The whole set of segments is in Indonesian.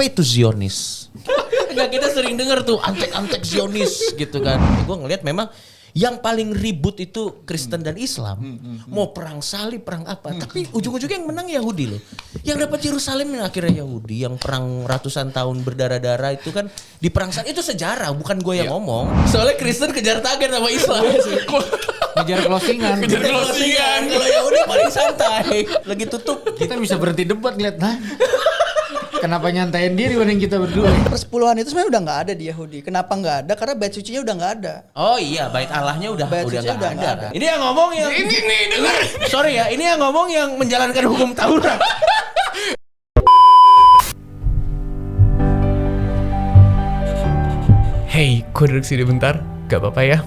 Apa itu Zionis? Enggak, kita sering dengar tuh antek-antek Zionis gitu kan. Gue ngelihat memang yang paling ribut itu Kristen dan Islam. Mau perang salib, perang apa. Tapi ujung-ujungnya yang menang Yahudi loh. Yang dapat Yerusalem yang akhirnya Yahudi. Yang perang ratusan tahun berdarah-darah itu kan di perang salib. Itu sejarah, bukan gue yang ngomong. Soalnya Kristen kejar target sama Islam. Ngejar closingan. Kalau Yahudi paling santai. Lagi tutup. Kita bisa berhenti debat ngeliat, nah kenapa nyantain diri mending kita berdua. Persepuluhan itu sebenarnya udah nggak ada di Yahudi. Kenapa nggak ada? Karena bait sucinya udah nggak ada. Oh iya, bait Allahnya udah Bait sucinya nggak ada. ada. Ini yang ngomong yang ini nih dengar. Sorry ya, ini yang ngomong yang menjalankan hukum Taurat. Hey, gue duduk sini bentar, gak apa-apa ya?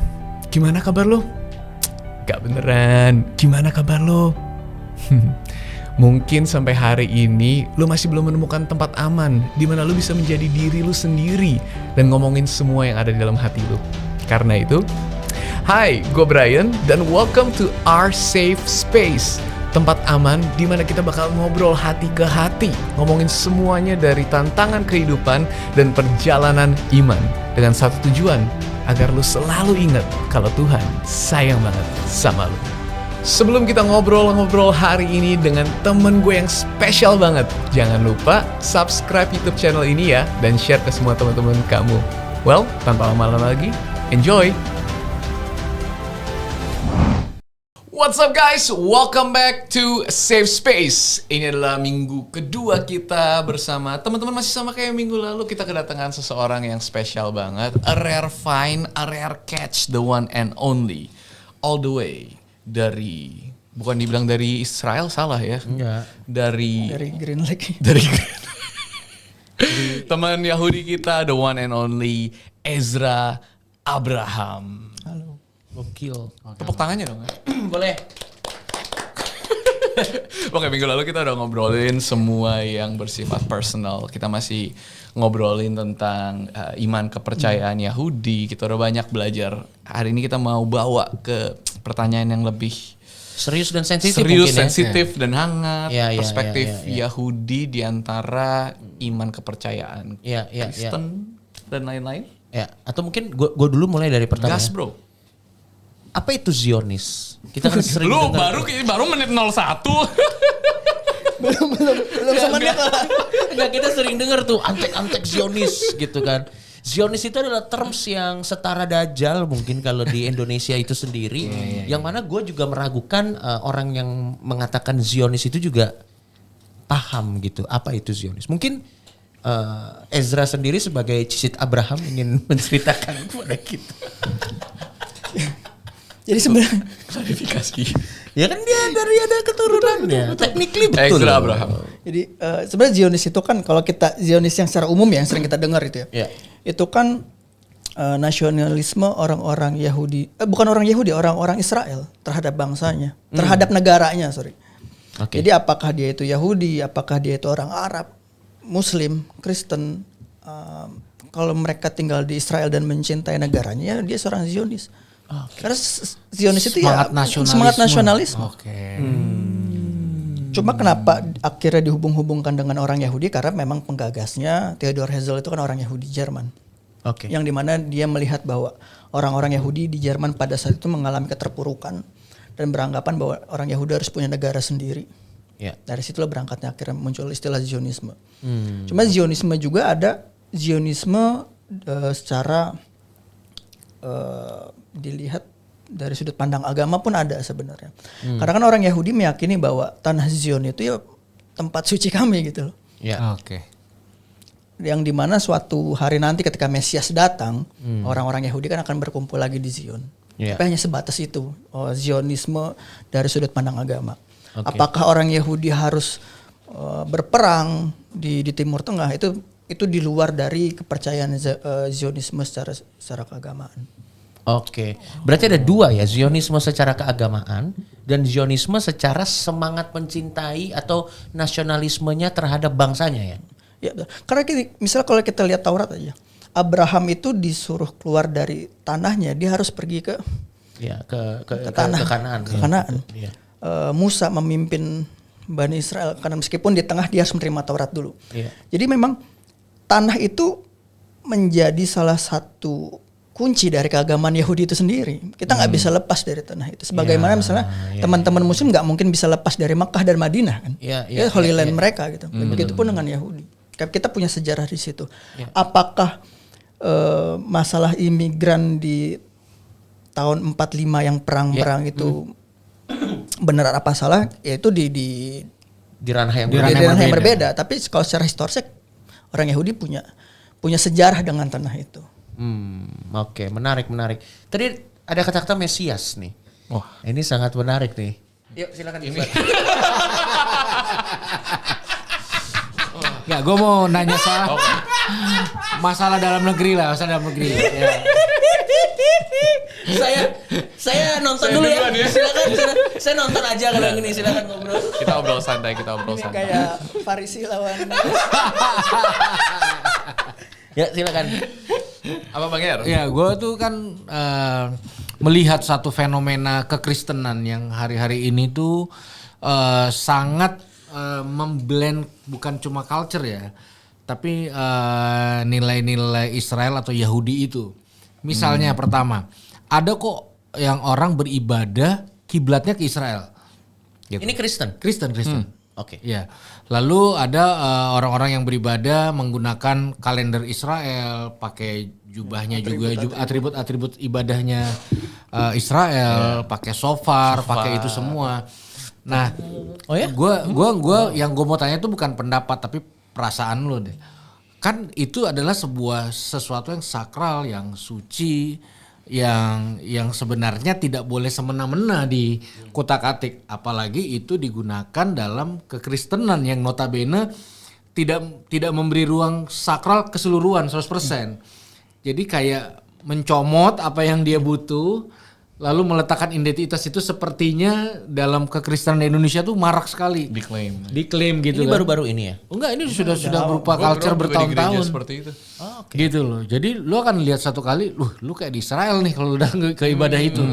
Gimana kabar lo? Gak beneran, gimana kabar lo? Mungkin sampai hari ini lo masih belum menemukan tempat aman di mana lo bisa menjadi diri lo sendiri dan ngomongin semua yang ada di dalam hati lo. Karena itu, hai, gue Brian dan welcome to our safe space. Tempat aman di mana kita bakal ngobrol hati ke hati, ngomongin semuanya dari tantangan kehidupan dan perjalanan iman dengan satu tujuan, agar lo selalu ingat kalau Tuhan sayang banget sama lo. Sebelum kita ngobrol-ngobrol hari ini dengan temen gue yang spesial banget, jangan lupa subscribe YouTube channel ini ya dan share ke semua teman-teman kamu. Well, tanpa lama-lama lagi, enjoy! What's up guys? Welcome back to Safe Space. Ini adalah minggu kedua kita bersama teman-teman, masih sama kayak minggu lalu. Kita kedatangan seseorang yang spesial banget, a rare find, a rare catch, the one and only, all the way dari, bukan dibilang dari Israel, salah ya? Enggak. Dari Green Lake. Dari teman Yahudi kita, the one and only Ezra Abraham. Halo. Gokil. Tepuk tangannya dong. Boleh. Oke, minggu lalu kita udah ngobrolin semua yang bersifat personal. Kita masih ngobrolin tentang iman kepercayaan Yahudi. Kita udah banyak belajar. Hari ini kita mau bawa ke pertanyaan yang lebih Serius dan sensitif serius, mungkin sensitif dan hangat. Ya, perspektif ya. Yahudi di antara iman kepercayaan Kristen dan lain-lain. Ya, atau mungkin gue dulu mulai dari pertama. Gas bro. Apa itu Zionis? Kita kan sering Lu dengar. baru menit 01. belum sama dia lah. Enggak, kita sering dengar tuh antek-antek Zionis gitu kan. Zionis itu adalah terms yang setara Dajjal mungkin kalau di Indonesia itu sendiri. Yang mana gue juga meragukan orang yang mengatakan Zionis itu juga paham gitu. Apa itu Zionis? Mungkin Ezra sendiri sebagai cicit Abraham ingin menceritakan kepada kita. Jadi sebenarnya Klarifikasi. Ya kan dia dari ada keturunannya. Technically betul. Ezra Abraham. Jadi sebenarnya Zionis itu kan kalau kita Zionis yang secara umum ya yang sering kita dengar itu ya. Ya. Itu kan nasionalisme orang-orang Yahudi, bukan orang Yahudi, orang-orang Israel terhadap bangsanya, terhadap negaranya, sorry. Okay. Jadi apakah dia itu Yahudi, apakah dia itu orang Arab, Muslim, Kristen, kalau mereka tinggal di Israel dan mencintai negaranya, ya dia seorang Zionis. Okay. Karena Zionis itu Semangat semangat nasionalisme. Oke. Cuma kenapa akhirnya dihubung-hubungkan dengan orang Yahudi? Karena memang penggagasnya Theodor Herzl itu kan orang Yahudi Jerman. Oke. Yang dimana dia melihat bahwa orang-orang Yahudi di Jerman pada saat itu mengalami keterpurukan dan beranggapan bahwa orang Yahudi harus punya negara sendiri. Ya. Dari situlah berangkatnya akhirnya muncul istilah Zionisme. Cuma Zionisme juga ada Zionisme secara dilihat dari sudut pandang agama pun ada sebenarnya. Karena kan orang Yahudi meyakini bahwa tanah Zion itu ya tempat suci kami gitu loh. Ya. Oke. Yang dimana suatu hari nanti ketika Mesias datang, orang-orang Yahudi kan akan berkumpul lagi di Zion. Yeah. Tapi hanya sebatas itu, Zionisme dari sudut pandang agama. Okay. Apakah orang Yahudi harus berperang di Timur Tengah? Itu di luar dari kepercayaan Zionisme secara keagamaan. Oke. Berarti ada dua ya, Zionisme secara keagamaan dan Zionisme secara semangat mencintai atau nasionalismenya terhadap bangsanya ya. Ya, karena misalnya kalau kita lihat Taurat aja, Abraham itu disuruh keluar dari tanahnya, dia harus pergi ke Kanaan. Ke Kanaan. Ya. Musa memimpin Bani Israel karena meskipun di tengah dia harus menerima Taurat dulu. Iya. Jadi memang tanah itu menjadi salah satu kunci dari keagamaan Yahudi itu sendiri. Kita nggak bisa lepas dari tanah itu. Sebagaimana misalnya teman-teman Muslim nggak mungkin bisa lepas dari Makkah dan Madinah kan. Itu Holy Land mereka gitu. Begitupun dengan Yahudi. Kita punya sejarah di situ. Apakah masalah imigran di tahun 45 yang perang-perang itu benar apa salah? Yaitu di ranah yang berbeda. Tapi kalau secara historis orang Yahudi punya sejarah dengan tanah itu. Oke, menarik. Tadi ada kata-kata Mesias nih. Wah, ini sangat menarik nih. Yuk silakan ini. Enggak, gue mau nanya soal masalah dalam negeri lah, masalah dalam negeri. Ya. Saya nonton dulu ya. Silakan. Saya nonton aja kalau yang ini, silakan ngobrol. Kita obrol santai. Kayak Farisi lawan. Ya, silakan. Apa Bang Er? Ya, gue tuh kan melihat satu fenomena kekristenan yang hari-hari ini tuh sangat memblend bukan cuma culture ya, tapi nilai-nilai Israel atau Yahudi itu. Misalnya pertama, ada kok yang orang beribadah kiblatnya ke Israel. Gitu. Ini Kristen. Oke. Ya. Lalu ada orang-orang yang beribadah menggunakan kalender Israel, pakai jubahnya juga atribut-atribut ibadahnya Israel, pakai shofar, pakai itu semua. Nah, gua yang gue mau tanya itu bukan pendapat tapi perasaan lo deh. Kan itu adalah sesuatu yang sakral, yang suci, yang sebenarnya tidak boleh semena-mena di kutak-atik, apalagi itu digunakan dalam kekristenan yang notabene tidak memberi ruang sakral keseluruhan 100%. Jadi kayak mencomot apa yang dia butuh lalu meletakkan identitas itu, sepertinya dalam kekristenan di Indonesia tuh marak sekali. Diklaim gitu. Ini baru-baru ini ya? Enggak, ini sudah berupa culture bertahun-tahun. Seperti itu. Gitu loh. Jadi lu akan lihat satu kali, lu kayak di Israel nih kalau udah ke ibadah itu.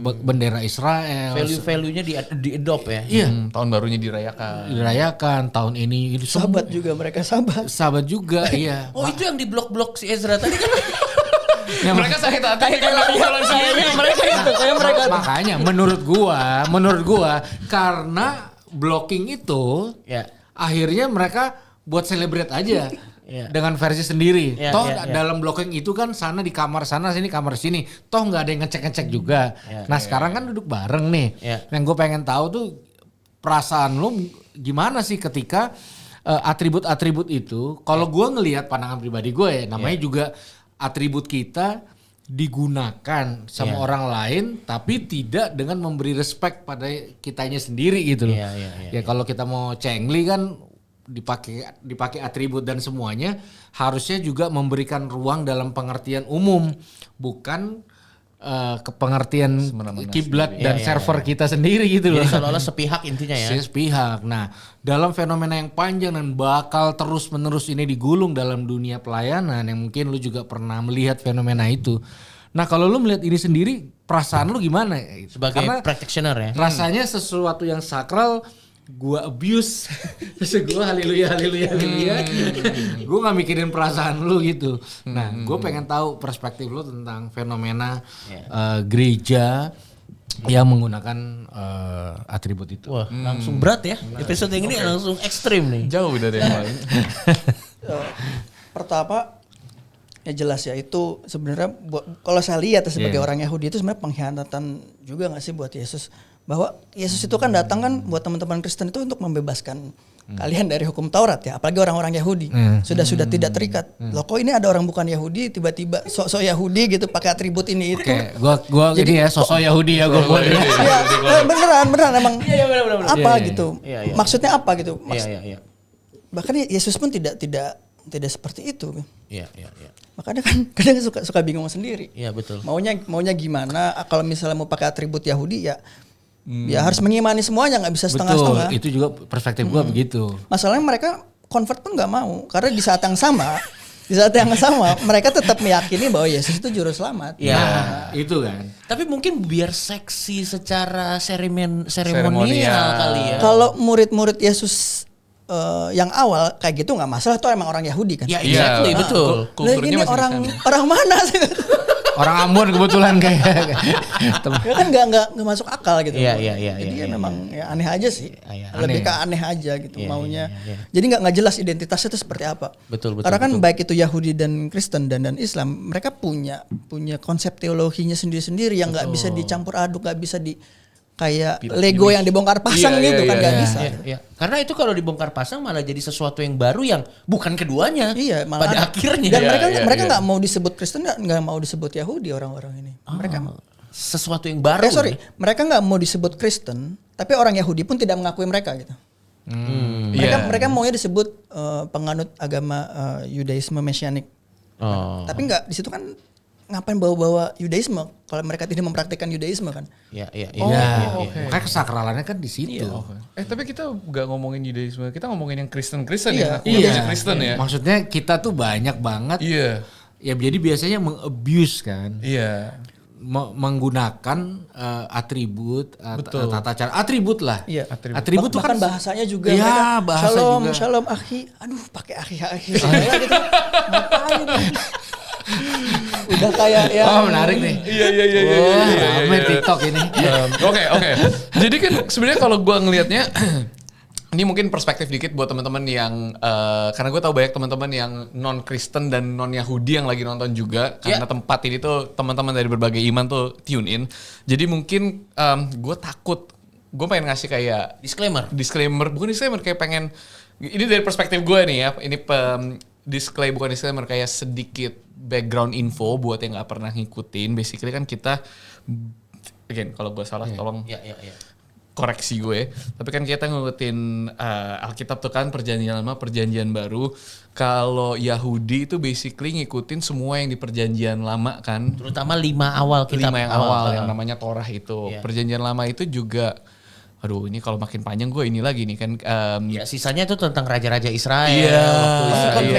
Bendera Israel. Value-nya di-adopt ya? Iya. Tahun barunya dirayakan tahun ini. Sahabat juga mereka Sahabat juga, iya. Oh, itu yang di blok-blok si Ezra tadi kan? Ya, mereka sakit hati karena jalan sendiri. Mereka makanya menurut gua karena blocking itu akhirnya mereka buat celebrate aja dengan versi sendiri. Dalam blocking itu kan sana di kamar sana, sini kamar sini. Toh nggak ada yang ngecek juga. Sekarang kan duduk bareng nih. Yang gue pengen tahu tuh perasaan lu gimana sih ketika atribut-atribut itu. Kalau gue ngelihat pandangan pribadi gue ya, namanya juga atribut kita digunakan sama orang lain tapi tidak dengan memberi respect pada kitanya sendiri gitu loh. Ya kalau kita mau cengli kan dipakai atribut dan semuanya harusnya juga memberikan ruang dalam pengertian umum, bukan ke pengertian kiblat dan server kita sendiri gitu loh. Jadi seolah-olah sepihak intinya ya. Sepihak. Nah, dalam fenomena yang panjang dan bakal terus-menerus ini digulung dalam dunia pelayanan yang mungkin lu juga pernah melihat fenomena itu. Nah, kalau lu melihat ini sendiri, perasaan lu gimana? Sebagai practitioner ya. Rasanya sesuatu yang sakral gua abuse. Gua haleluya. Gua gak mikirin perasaan lu gitu. Nah, gua pengen tahu perspektif lu tentang fenomena gereja yang menggunakan atribut itu. Wah, langsung berat ya. Episode yang ini langsung ekstrim nih. Jauh dari yang lain. Pertama, ya jelas ya itu sebenarnya kalau saya lihat sebagai orang Yahudi itu sebenarnya pengkhianatan juga nggak sih buat Yesus. Bahwa Yesus itu kan datang kan buat teman-teman Kristen itu untuk membebaskan kalian dari hukum Taurat ya, apalagi orang-orang Yahudi sudah tidak terikat. Loh kok ini ada orang bukan Yahudi tiba-tiba sok-sok Yahudi gitu pakai atribut ini itu. Oke, gua jadi ya sosok Yahudi ya gua buat. Iya, beneran emang. Iya, bener. Apa gitu? Maksudnya apa gitu? Iya. Bahkan Yesus pun tidak seperti itu. Iya. Makanya kan kadang suka bingung sendiri. Iya, betul. Maunya gimana? Kalau misalnya mau pakai atribut Yahudi ya harus mengimani semuanya, nggak bisa setengah-setengah. Betul, itu juga perspektif gua begitu. Masalahnya mereka convert pun nggak mau karena di saat yang sama mereka tetap meyakini bahwa Yesus itu juru selamat. Ya, itu kan. Tapi mungkin biar seksi secara seremonial kali ya. Kalau murid-murid Yesus yang awal kayak gitu nggak masalah, tuh emang orang Yahudi kan. Ya exactly, betul. Kulturnya ini orang mana sih? Orang Ambon kebetulan kayak. Ya kan nggak masuk akal gitu. Iya. Jadi memang ya aneh aja sih. Lebih ke aneh aja gitu maunya. Iya. Jadi nggak jelas identitasnya itu seperti apa. Betul. Karena kan baik itu Yahudi dan Kristen dan Islam, mereka punya konsep teologinya sendiri-sendiri yang nggak bisa dicampur aduk, nggak bisa kayak Lego yang dibongkar pasang gitu kan nggak bisa. Iya. Karena itu kalau dibongkar pasang malah jadi sesuatu yang baru yang bukan keduanya. Iya, malah pada akhirnya. Dan mereka nggak mau disebut Kristen, nggak mau disebut Yahudi orang-orang ini. Mereka sesuatu yang baru. Mereka nggak mau disebut Kristen, tapi orang Yahudi pun tidak mengakui mereka gitu. Mereka maunya disebut penganut agama Yudaisme Mesianik. Tapi nggak, di situ kan ngapain bawa-bawa Yudaisme kalau mereka tidak mempraktikkan Yudaisme kan? Iya. Makanya kesakralannya kan di situ. Tapi kita nggak ngomongin Yudaisme, kita ngomongin yang Kristen ya. Kristen ya. Maksudnya kita tuh banyak banget. Iya. Ya jadi biasanya meng-abuse kan. Iya. Menggunakan atribut, tata cara, atribut lah. Iya. Atribut tuh kan bahasanya juga. Iya, bahasa juga. Shalom akhi. Aduh, pakai akhi saya gitu. Ngapain? Udah kayak ya. Oh, menarik nih. Iya. Ramai TikTok ini. Oke. Jadi kan sebenarnya kalau gue ngelihatnya ini mungkin perspektif dikit buat teman-teman yang karena gue tahu banyak teman-teman yang non Kristen dan non Yahudi yang lagi nonton juga karena tempat ini tuh teman-teman dari berbagai iman tuh tune in. Jadi mungkin gue pengen ngasih kayak disclaimer kayak pengen ini dari perspektif gue nih ya, ini bukan disclaimer kayak sedikit background info buat yang nggak pernah ngikutin. Basically kan kita, again kalau gue salah tolong koreksi gue. Tapi kan kita ngikutin Alkitab tuh kan perjanjian lama, perjanjian baru. Kalau Yahudi itu basically ngikutin semua yang di perjanjian lama kan. Terutama 5 awal kitab. 5 yang awal yang namanya Torah itu. Perjanjian lama itu juga, aduh ini kalau makin panjang gue ini lagi nih kan. Sisanya itu tentang raja-raja Israel.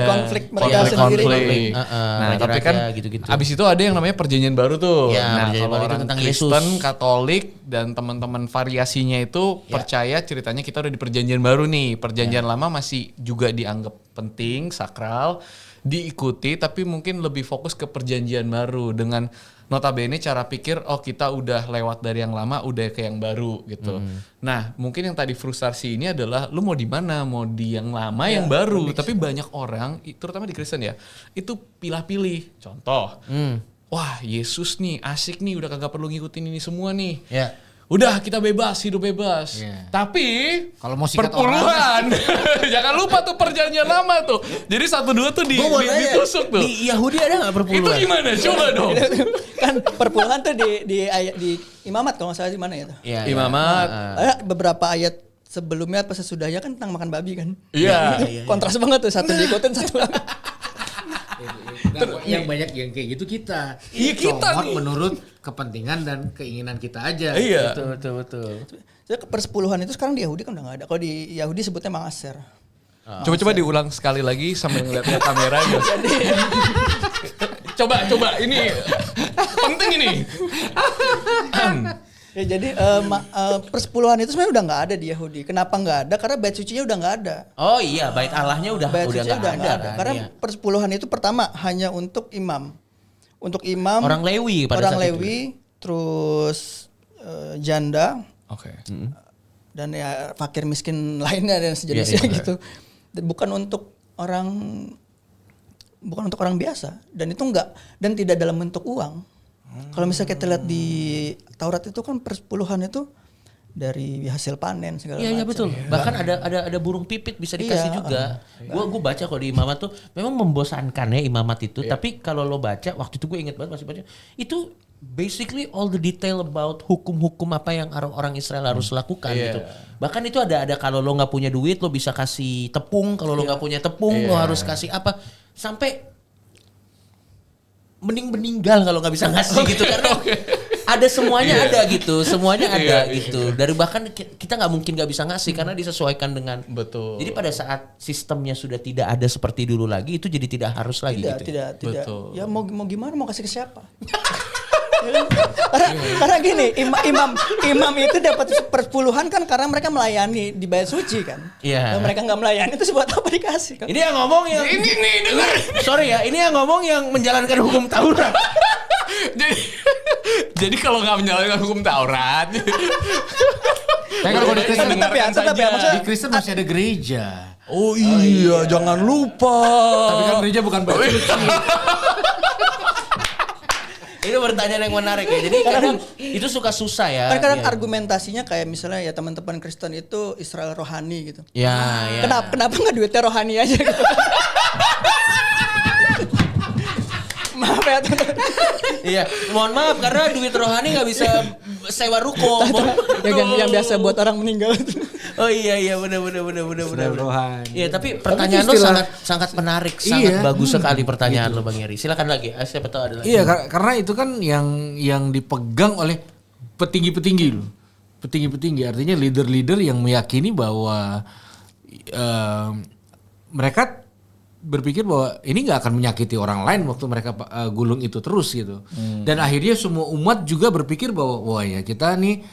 Konflik mereka sendiri. Nah tapi kan gitu-gitu. Abis itu ada yang namanya perjanjian baru tuh. Nah kalau orang tentang Kristen, Yesus. Katolik dan teman-teman variasinya itu percaya ceritanya kita udah di perjanjian baru nih. Perjanjian lama masih juga dianggap penting, sakral, diikuti, tapi mungkin lebih fokus ke perjanjian baru dengan notabene cara pikir kita udah lewat dari yang lama udah ke yang baru gitu. Nah, mungkin yang tadi frustasi ini adalah lu mau di mana? Mau di yang lama yang baru, tapi banyak orang terutama di Kristen ya, itu pilih-pilih. Contoh. Wah, Yesus nih asik nih udah kagak perlu ngikutin ini semua nih. Udah kita bebas, hidup bebas. Tapi kalau mau sikat perpuluhan, jangan lupa tuh perjanjian lama tuh. Jadi 1-2 tuh ditusuk tuh. Di Yahudi ada nggak perpuluhan? Itu gimana? Coba dong. Kan perpuluhan tuh di Imamat kalau nggak salah di mana ya tuh? Imamat. Ada beberapa ayat sebelumnya pas sesudahnya kan tentang makan babi kan. Iya. Kontras banget tuh, satu diikutin satu. Yang banyak yang kayak gitu kita. Iya kita nih. Menurut kepentingan dan keinginan kita aja. Iya. Betul. Jadi persepuluhan itu sekarang di Yahudi kan udah nggak ada. Kalau di Yahudi sebutnya Maaser. Coba diulang sekali lagi sambil ngeliat kamera ya. Coba ini penting ini. Ya jadi persepuluhan itu sebenarnya udah nggak ada di Yahudi. Kenapa nggak ada? Karena bait sucinya udah nggak ada. Oh iya, bait Allahnya udah nggak ada. Kan? Karena persepuluhan itu pertama hanya untuk imam. Untuk imam. Orang Lewi pada orang saat Lewi, itu. Terus janda. Oke. Dan ya fakir miskin lainnya dan sejenisnya gitu. Dan bukan untuk orang biasa. Dan itu enggak, dan tidak dalam bentuk uang. Kalau misalnya kita lihat di Taurat itu kan persepuluhan itu dari hasil panen segala macam. Iya betul. Bahkan ada burung pipit bisa dikasih juga. Gue baca kalau di Imamat tuh memang membosankan ya Imamat itu. Tapi kalau lo baca waktu itu gue inget banget masih baca itu basically all the detail about hukum-hukum apa yang orang Israel harus lakukan gitu. Bahkan itu ada kalau lo nggak punya duit lo bisa kasih tepung. Kalau lo nggak punya tepung lo harus kasih apa sampai mending meninggal kalau nggak bisa ngasih gitu karena ada semuanya ada gitu, semuanya ada gitu. Dari bahkan kita nggak mungkin nggak bisa ngasih karena disesuaikan dengan betul. Jadi pada saat sistemnya sudah tidak ada seperti dulu lagi itu jadi tidak harus lagi gitu. Tidak. Betul. Ya mau gimana mau kasih ke siapa? Karena gini, imam itu dapat persepuluhan kan karena mereka melayani di bait suci kan. Iya. Kalau mereka nggak melayani itu buat apa dikasih kan? Ini yang ngomong yang Ini nih dengar. sorry ya, ini yang ngomong yang menjalankan hukum Taurat. Jadi kalau nggak menjalankan hukum Taurat. Tapi kalau di Kristen Tetap ya, maksudnya di Kristen masih ada gereja. Oh iya, jangan lupa. Tapi kan gereja bukan bait suci. Itu pertanyaan yang menarik ya. Jadi kadang itu suka susah ya. Kadang Iya. argumentasinya kayak misalnya ya teman-teman Kristen itu Israel rohani gitu. Ya, ya. Kenapa nggak duitnya rohani aja gitu? Maaf ya teman-teman. Iya, mohon maaf karena duit rohani nggak bisa sewa ruko. yang biasa buat orang meninggal. Oh iya benar. rohani. Iya, tapi pertanyaan lo sangat menarik, sangat bagus sekali pertanyaan lo Bang Yeri. Silakan lagi. Siapa tahu ada lagi. Iya, karena itu kan yang dipegang oleh petinggi-petinggi loh. Petinggi-petinggi artinya leader-leader yang meyakini bahwa mereka berpikir bahwa ini nggak akan menyakiti orang lain waktu mereka gulung itu terus gitu. Dan akhirnya semua umat juga berpikir bahwa wah ya kita nih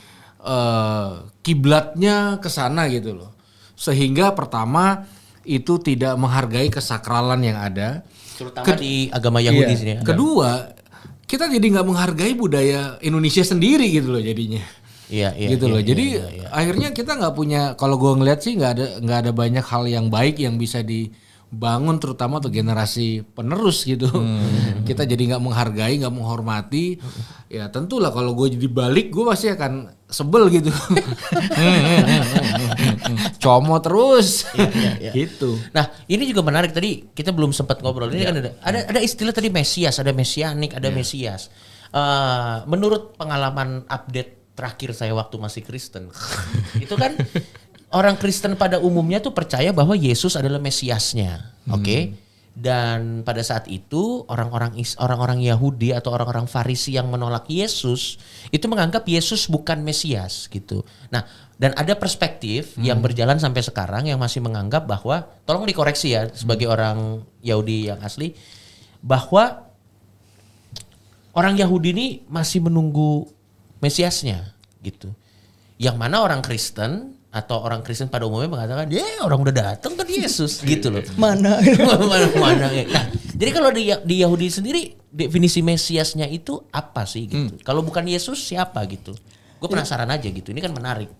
kiblatnya ke sana gitu loh. Sehingga pertama itu tidak menghargai kesakralan yang ada. Terutama di agama Yahudi sini ya. Kedua, kita jadi nggak menghargai budaya Indonesia sendiri gitu loh jadinya. Iya. Gitu loh. Jadi akhirnya kita nggak punya, kalau gue ngeliat sih nggak ada banyak hal yang baik yang bisa dibangun terutama untuk generasi penerus gitu. Kita jadi nggak menghargai, nggak menghormati. Ya tentulah kalau gue jadi balik gue pasti akan sebel gitu. Como terus. Iya. Gitu. Nah, ini juga menarik tadi kita belum sempat ngobrol. Ini kan ada istilah tadi Mesias, ada mesianik, ada Mesias. Menurut pengalaman update terakhir saya waktu masih Kristen, itu kan orang Kristen pada umumnya tuh percaya bahwa Yesus adalah Mesiasnya, oke? Dan pada saat itu orang-orang Yahudi atau orang-orang Farisi yang menolak Yesus itu menganggap Yesus bukan Mesias gitu. Nah, dan ada perspektif yang berjalan sampai sekarang yang masih menganggap bahwa, tolong dikoreksi ya sebagai orang Yahudi yang asli, bahwa orang Yahudi ini masih menunggu Mesiasnya gitu. Yang mana orang Kristen atau orang Kristen pada umumnya mengatakan, orang udah datang kan Yesus gitu loh. Mana? Mana ya. Nah, jadi kalau di Yahudi sendiri definisi Mesiasnya itu apa sih gitu? Kalau bukan Yesus siapa gitu? Gue penasaran aja gitu. Ini kan menarik.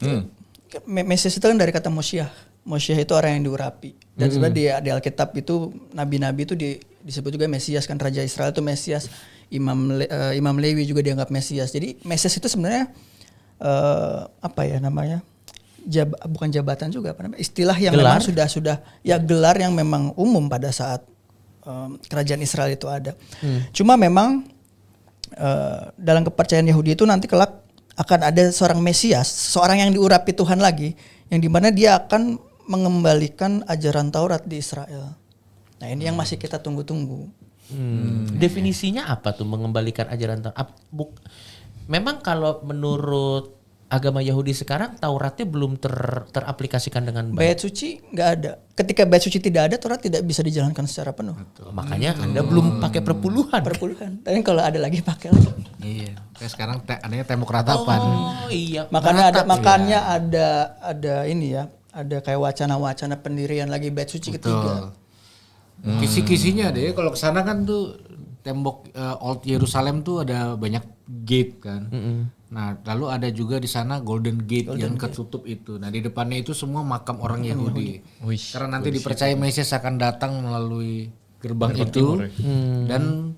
Mesias itu kan dari kata Moshiach. Moshiach itu orang yang diurapi. Dan sebenarnya di Alkitab itu nabi-nabi itu disebut juga Mesias kan, Raja Israel itu Mesias. Imam Lewi juga dianggap Mesias. Jadi Mesias itu sebenarnya apa ya namanya? Bukan jabatan juga, apa namanya? Istilah yang gelar? memang sudah ya gelar yang memang umum pada saat kerajaan Israel itu ada. Cuma memang dalam kepercayaan Yahudi itu nanti kelak akan ada seorang Mesias, seorang yang diurapi Tuhan lagi, yang dimana dia akan mengembalikan ajaran Taurat di Israel. Nah ini yang masih kita tunggu-tunggu. Definisinya apa tuh mengembalikan ajaran Taurat? Memang kalau menurut agama Yahudi sekarang Tauratnya belum teraplikasikan dengan baik. Bait suci nggak ada. Ketika bait suci tidak ada, Taurat tidak bisa dijalankan secara penuh. Makanya Anda belum pakai perpuluhan. Tapi kalau ada lagi pakai lagi. Iya. Kayak sekarang adanya tembok ratapan. Oh iya. Makanya ada ini ya. Ada kayak wacana-wacana pendirian lagi bait suci ketiga. Kisi-kisinya deh. Kalau kesana kan tuh tembok Old Yerusalem tuh ada banyak gate kan. Nah, lalu ada juga di sana Golden Gate yang ketutup itu. Nah, di depannya itu semua makam orang Yahudi. Karena nanti dipercaya Mesias akan datang melalui gerbang itu. Dan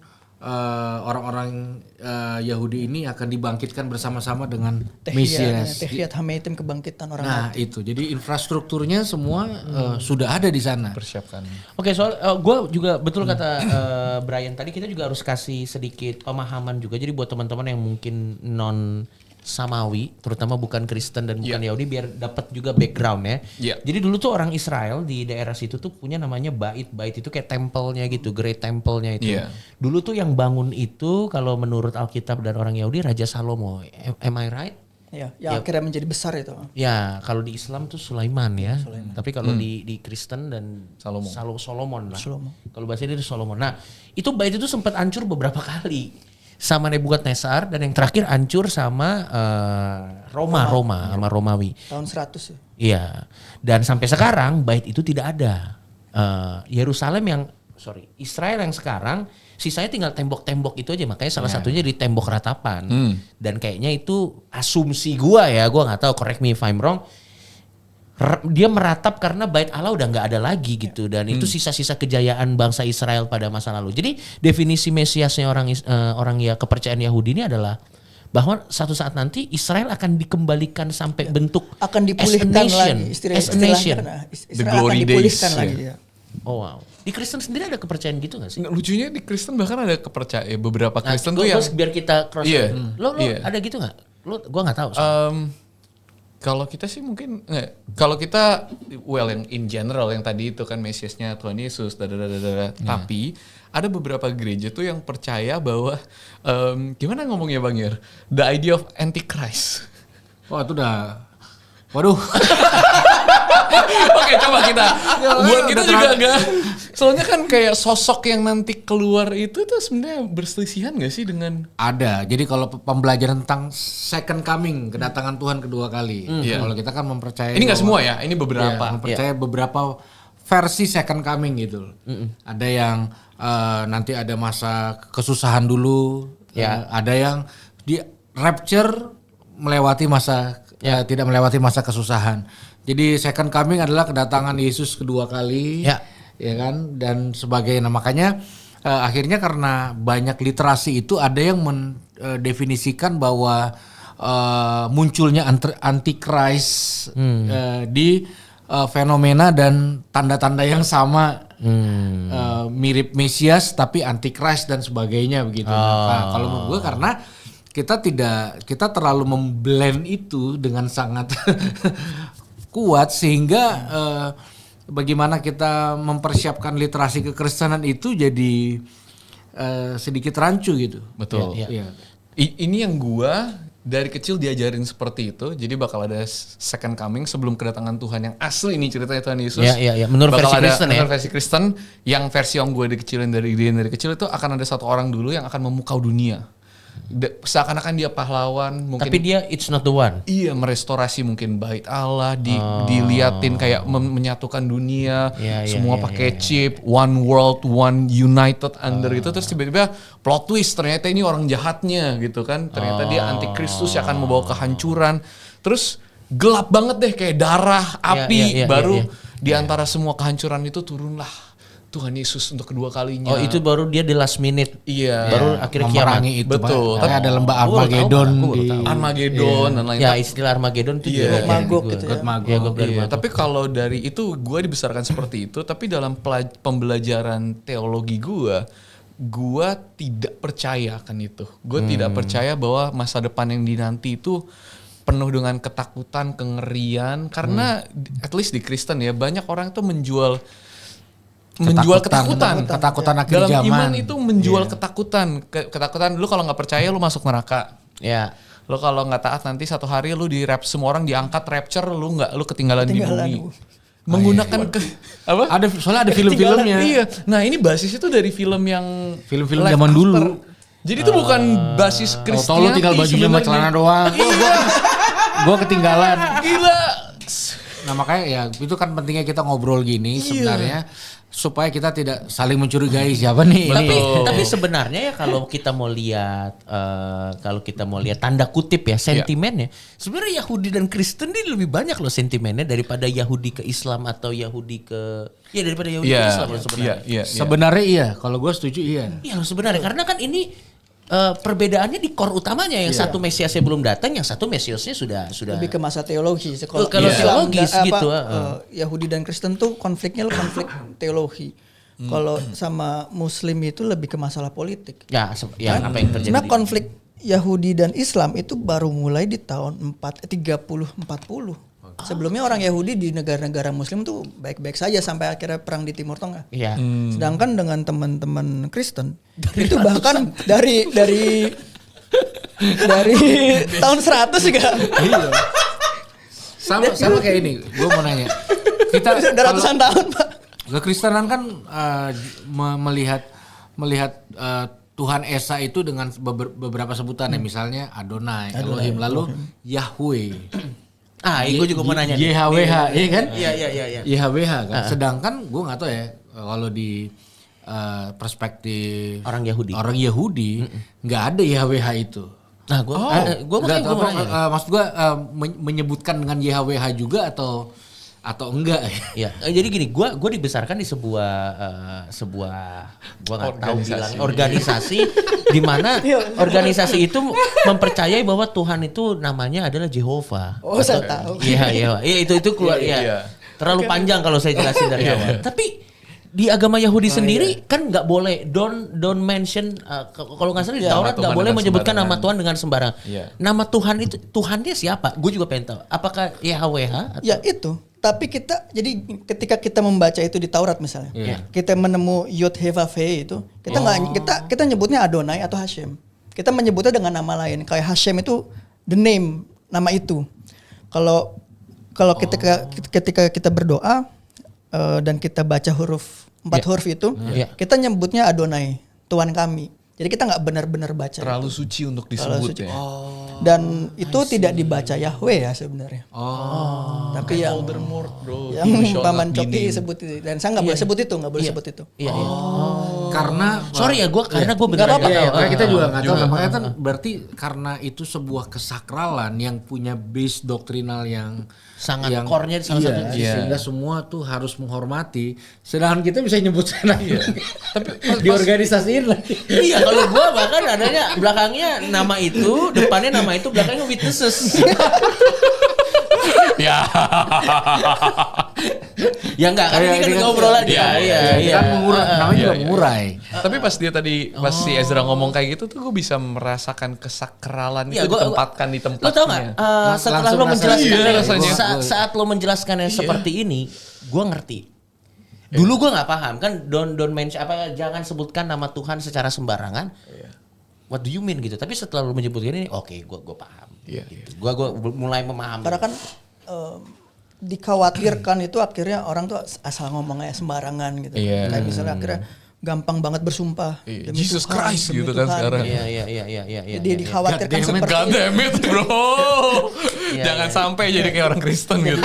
orang-orang Yahudi ini akan dibangkitkan bersama-sama dengan Mesias. Tehiyat Hameitim, kebangkitan orang Nah, mati. itu. Jadi infrastrukturnya semua sudah ada di sana. Persiapkan. Oke, soal gue juga betul kata Brian tadi, kita juga harus kasih sedikit pemahaman juga. Jadi buat teman-teman yang mungkin non Samawi, terutama bukan Kristen dan bukan Yahudi, biar dapat juga background ya. Jadi dulu tuh orang Israel di daerah situ tuh punya namanya bait itu kayak tempelnya gitu, Great Temple-nya itu. Dulu tuh yang bangun itu kalau menurut Alkitab dan orang Yahudi Raja Salomo. Am I right? Ya, yang akhirnya menjadi besar itu. Ya, kalau di Islam tuh Sulaiman ya. Tapi kalau di Kristen dan Solomon lah. Kalau bahasa itu Solomon. Nah, itu bait itu sempat hancur beberapa kali. sama Nebukadnezar, dan yang terakhir hancur sama Roma sama Romawi. Tahun 100 ya. Iya. Dan sampai sekarang bait itu tidak ada. Israel yang sekarang sisanya tinggal tembok-tembok itu aja, makanya salah satunya di tembok ratapan. Dan kayaknya itu asumsi gua nggak tahu, correct me if I'm wrong. Dia meratap karena bait Allah udah nggak ada lagi gitu, dan itu sisa-sisa kejayaan bangsa Israel pada masa lalu. Jadi definisi Mesiasnya orang ya kepercayaan Yahudi ini adalah bahwa satu saat nanti Israel akan dikembalikan sampai bentuk akan dipulihkan lagi, as a nation. The glory days. Lagi, ya. Oh wow. Di Kristen sendiri ada kepercayaan gitu gak sih? Lucunya di Kristen bahkan ada kepercayaan beberapa Kristen tuh yang biar kita cross. Lo ada gitu gak? Gue gak tahu. Kalau kita sih mungkin kalau kita yang in general yang tadi itu kan Mesiasnya Tuhan Yesus tapi ada beberapa gereja tuh yang percaya bahwa gimana ngomongnya Bang Yer, the idea of antichrist. Wah itu udah waduh. Oke, coba kita buat kita juga enggak. Soalnya kan kayak sosok yang nanti keluar itu tuh sebenarnya berselisihan gak sih dengan ada. Jadi kalau pembelajaran tentang second coming, kedatangan Tuhan kedua kali. Kalau kita kan mempercayai ini nggak semua ya, ini beberapa. Mempercayai beberapa versi second coming gitu. Ada yang nanti ada masa kesusahan dulu, ada yang di rapture melewati masa tidak melewati masa kesusahan. Jadi second coming adalah kedatangan Yesus kedua kali, ya kan, dan sebagainya. Nah, makanya akhirnya karena banyak literasi itu ada yang mendefinisikan bahwa munculnya antichrist di fenomena dan tanda-tanda yang sama, mirip Mesias tapi antichrist dan sebagainya begitu. Nah, kalau menurut gue karena kita terlalu memblend itu dengan sangat kuat sehingga bagaimana kita mempersiapkan literasi kekristenan itu jadi sedikit rancu gitu. Betul. Ya. Ini yang gua dari kecil diajarin seperti itu. Jadi bakal ada second coming sebelum kedatangan Tuhan yang asli, ini ceritanya Tuhan Yesus. Iya. Menurut versi Kristen ya. Versi Kristen yang versi yang gue dikecilin dari kecil itu akan ada satu orang dulu yang akan memukau dunia. Seakan-akan dia pahlawan mungkin, tapi dia it's not the one. Iya, merestorasi mungkin bait Allah, diliatin kayak menyatukan dunia, semua pakai chip, one world, one united under itu, terus tiba-tiba plot twist ternyata ini orang jahatnya gitu kan, ternyata dia antikristus yang akan membawa kehancuran, terus gelap banget deh kayak darah, api, baru di antara semua kehancuran itu turunlah Tuhan Yesus untuk kedua kalinya. Oh, itu baru dia di last minute. Iya. Baru akhirnya kiamat. Itu, betul. Tapi ada lembah Armageddon Armageddon dan lain-lain. Ya, istilah Armageddon itu juga Magog gitu ya. Iya. Tapi kalau dari itu gue dibesarkan seperti itu, tapi dalam pembelajaran teologi gue tidak percaya akan itu. Gue tidak percaya bahwa masa depan yang dinanti itu penuh dengan ketakutan, kengerian, karena at least di Kristen ya banyak orang tuh menjual ketakutan akhir dalam zaman. Iman itu menjual ketakutan lu kalau nggak percaya lu masuk neraka, lu kalau nggak taat nanti satu hari lu semua orang diangkat rapture, lu ketinggalan di bumi. Menggunakan apa? Soalnya ada film-filmnya. Iya. Nah, ini basis itu dari film zaman dulu. Jadi itu bukan basis Kristiani. Lu tinggal bajunya sama celana doang. Gua ketinggalan. Gila. Nah, makanya ya itu kan pentingnya kita ngobrol gini sebenarnya supaya kita tidak saling mencurigai siapa nih. Tapi sebenarnya ya kalau kita mau lihat tanda kutip ya sentimennya, sebenarnya Yahudi dan Kristen ini lebih banyak loh sentimennya daripada Yahudi ke Islam atau Yahudi ke daripada Yahudi ke Islam sebenarnya. Sebenarnya iya, kalau gue setuju iya. Iya sebenarnya karena kan ini perbedaannya di core utamanya, yang satu Mesiasnya belum datang, yang satu Mesiasnya sudah lebih ke masa teologi. Kalau teologis gitu. Yahudi dan Kristen tuh konflik teologi. Kalau sama Muslim itu lebih ke masalah politik. Ya, apa yang terjadi? Nah, konflik Yahudi dan Islam itu baru mulai di tahun 30-40. Sebelumnya orang Yahudi di negara-negara Muslim tuh baik-baik saja sampai akhirnya perang di Timur Tengah. Iya. Sedangkan dengan teman-teman Kristen itu bahkan dari tahun 100 juga. Iya. Sama kayak ini. Gue mau nanya. Kita udah ratusan tahun, Pak. Kekristenan kan melihat Tuhan Esa itu dengan beberapa sebutan ya, misalnya Adonai, Elohim, lalu Yahweh. Gue juga mau nanya. YHWH, iya kan? Iya. YHWH kan. Sedangkan gue nggak tahu ya kalau di perspektif Orang Yahudi nggak ada YHWH itu. Nah, maksud gue menyebutkan dengan YHWH juga atau enggak ya? Jadi gini, gue dibesarkan di sebuah gue nggak tahu bilang organisasi di mana organisasi itu mempercayai bahwa Tuhan itu namanya adalah Jehovah. Oh, saya tahu. Iya, itu keluar ya. Terlalu panjang kalau saya jelasin dari awal. Tapi di agama Yahudi sendiri kan nggak boleh don't mention kalau nggak salah di Taurat nggak boleh menyebutkan nama Tuhan dengan sembarang. Nama Tuhan itu Tuhannya siapa? Gue juga pengen tahu. Apakah YHWH? Ya itu. Tapi jadi ketika kita membaca itu di Taurat misalnya, kita menemu Yod He Vav He itu, kita nyebutnya Adonai atau Hashem. Kita menyebutnya dengan nama lain. Kayak Hashem itu the name, nama itu. Kalau ketika kita berdoa dan kita baca 4 huruf itu, kita nyebutnya Adonai, Tuhan kami. Jadi kita nggak benar-benar baca. Terlalu suci untuk disebut ya. Dan itu tidak dibaca Yahweh ya sebenarnya. Tapi yang Voldemort, bro. yang Paman Coki sebut itu. Dan saya nggak boleh sebut itu, sebut itu. Iya. Karena sorry ya karena gue bener karena kita juga nggak tahu. Makanya kan berarti karena itu sebuah kesakralan yang punya base doktrinal yang sangat core-nya salah satu sehingga semua tuh harus menghormati. Sedangkan kita bisa nyebut sana tapi di organisasiin lagi. Iya, kalau gua bahkan adanya belakangnya nama itu, depannya nama itu, belakangnya witnesses. Ya. Ya enggak, kan ini kan ngobrol aja. Iya. Kan namanya juga mengurai. Tapi pas si Ezra ngomong kayak gitu tuh gue bisa merasakan kesakralan itu ditempatkan di tempatnya. Lo tau gak? Setelah lo menjelaskan saat lo menjelaskannya seperti ini, gue ngerti. Dulu gue nggak paham kan, don't mention jangan sebutkan nama Tuhan secara sembarangan. What do you mean gitu? Tapi setelah lo menyebutkan ini, oke, gue paham. Gitu. Gue mulai memahami. Karena kan dikhawatirkan itu akhirnya orang tuh asal ngomongnya sembarangan gitu. Kayak misalnya akhirnya gampang banget bersumpah. Jesus Christ gitu kan sekarang. Iya. Jadi dikhawatirkan seperti God damn it, bro. Jangan sampai jadi kayak orang Kristen gitu.